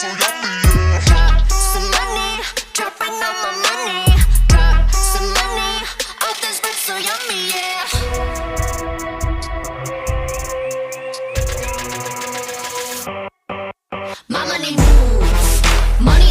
so yummy, yeah. Drop some money, drop right now my money. Drop some money, all this food so yummy, yeah. My money move, money